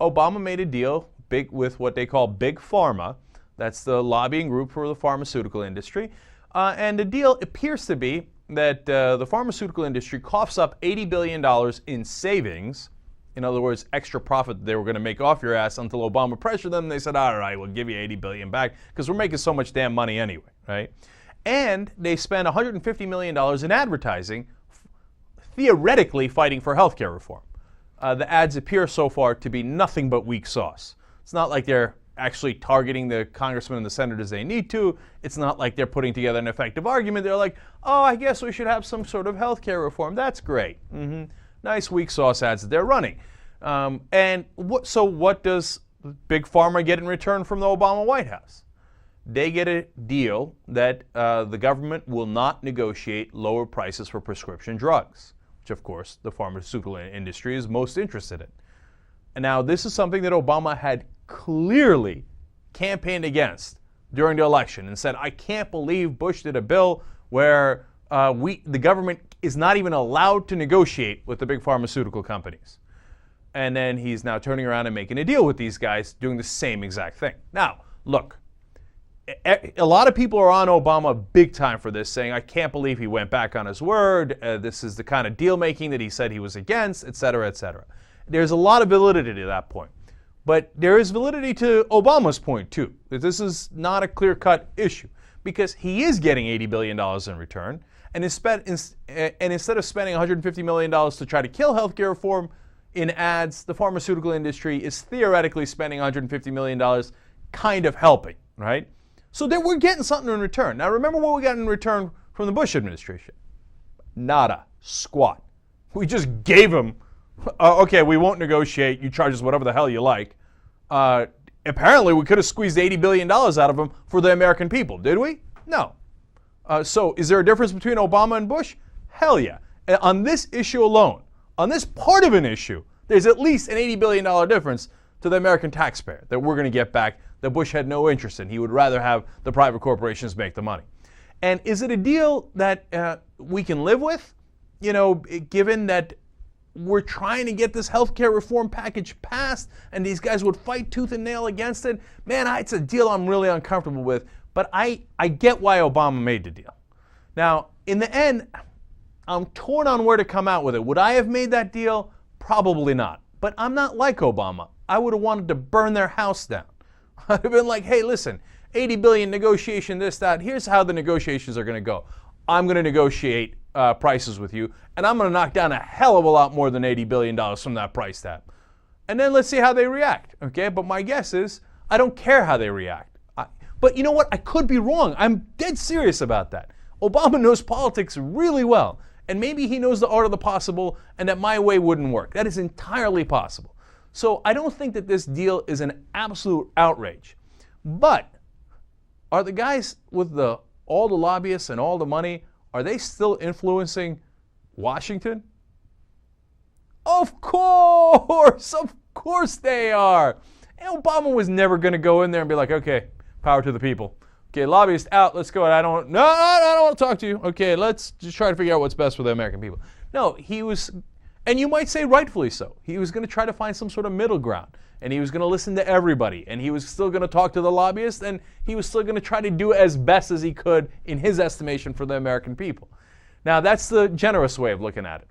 Obama made a deal with what they call Big Pharma. That's the lobbying group for the pharmaceutical industry. And the deal appears to be that the pharmaceutical industry coughs up $80 billion in savings. In other words, extra profit that they were going to make off your ass until Obama pressured them. They said, all right, we'll give you $80 billion back because we're making so much damn money anyway, right? And they spend $150 million in advertising, theoretically fighting for healthcare reform. The ads appear so far to be nothing but weak sauce. It's not like they're actually targeting the congressmen and the senators they need to. It's not like they're putting together an effective argument. They're like, oh, I guess we should have some sort of healthcare reform. That's great. Nice weak sauce ads that they're running. So what does Big Pharma get in return from the Obama White House? They get a deal that the government will not negotiate lower prices for prescription drugs, which of course the pharmaceutical industry is most interested in. And now this is something that Obama had clearly campaigned against during the election and said, I can't believe Bush did a bill where the government is not even allowed to negotiate with the big pharmaceutical companies. And then he's now turning around and making a deal with these guys doing the same exact thing. Now, look, a lot of people are on Obama big time for this, saying, I can't believe he went back on his word. This is the kind of deal making that he said he was against, et cetera, et cetera. There's a lot of validity to that point. But there is validity to Obama's point, too, that this is not a clear-cut issue because he is getting $80 billion in return. And instead of spending $150 million to try to kill healthcare reform in ads, the pharmaceutical industry is theoretically spending $150 million kind of helping, right? So we're getting something in return. Now, remember what we got in return from the Bush administration? Nada. Squat. We just gave him, okay, we won't negotiate. You charge us whatever the hell you like. Apparently, we could have squeezed $80 billion out of him for the American people. Did we? No. So is there a difference between Obama and Bush? Hell yeah. And on this issue alone, on this part of an issue, there's at least an $80 billion difference to the American taxpayer that we're going to get back that Bush had no interest in. He would rather have the private corporations make the money. And is it a deal that we can live with? You know, given that we're trying to get this healthcare reform package passed and these guys would fight tooth and nail against it. Man, it's a deal I'm really uncomfortable with. But I get why Obama made the deal. Now, in the end, I'm torn on where to come out with it. Would I have made that deal? Probably not. But I'm not like Obama. I would have wanted to burn their house down. I'd have been like, hey, listen, 80 billion negotiation, this, that. Here's how the negotiations are going to go. I'm going to negotiate prices with you, and I'm going to knock down a hell of a lot more than $80 billion from that price tag. And then let's see how they react, okay? But my guess is I don't care how they react. But you know what? I could be wrong. I'm dead serious about that. Obama knows politics really well, and maybe he knows the art of the possible and that my way wouldn't work. That is entirely possible. So I don't think that this deal is an absolute outrage. But are the guys with all the lobbyists and all the money, are they still influencing Washington? Of course they are. And Obama was never going to go in there and be like, okay, power to the people. Okay, lobbyists out, let's go. I don't want to talk to you. Okay, let's just try to figure out what's best for the American people. No, he was, and you might say rightfully so, he was going to try to find some sort of middle ground. And he was going to listen to everybody. And he was still going to talk to the lobbyists. And he was still going to try to do as best as he could, in his estimation, for the American people. Now, that's the generous way of looking at it.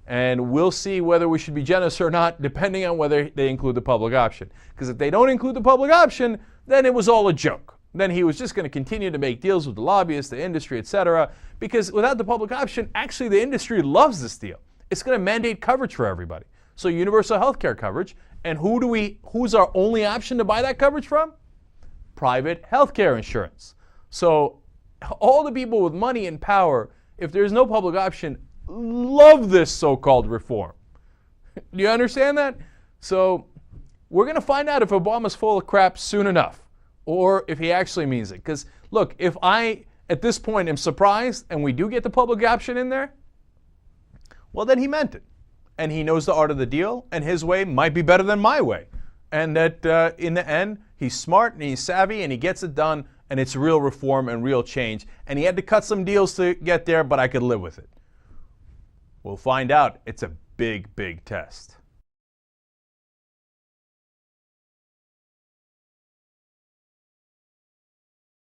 And we'll see whether we should be generous or not, depending on whether they include the public option. Because if they don't include the public option, then it was all a joke. Then he was just going to continue to make deals with the lobbyists, the industry, etc. Because without the public option, actually the industry loves this deal. It's going to mandate coverage for everybody. So universal health care coverage. And who's our only option to buy that coverage from? Private health care insurance. So all the people with money and power, if there's no public option, love this so-called reform. Do you understand that? So we're going to find out if Obama's full of crap soon enough, or if he actually means it. Because look, if I, at this point, am surprised and we do get the public option in there, well, then he meant it. And he knows the art of the deal, and his way might be better than my way. And that in the end, he's smart and he's savvy and he gets it done, and it's real reform and real change. And he had to cut some deals to get there, but I could live with it. We'll find out. It's a big, big test.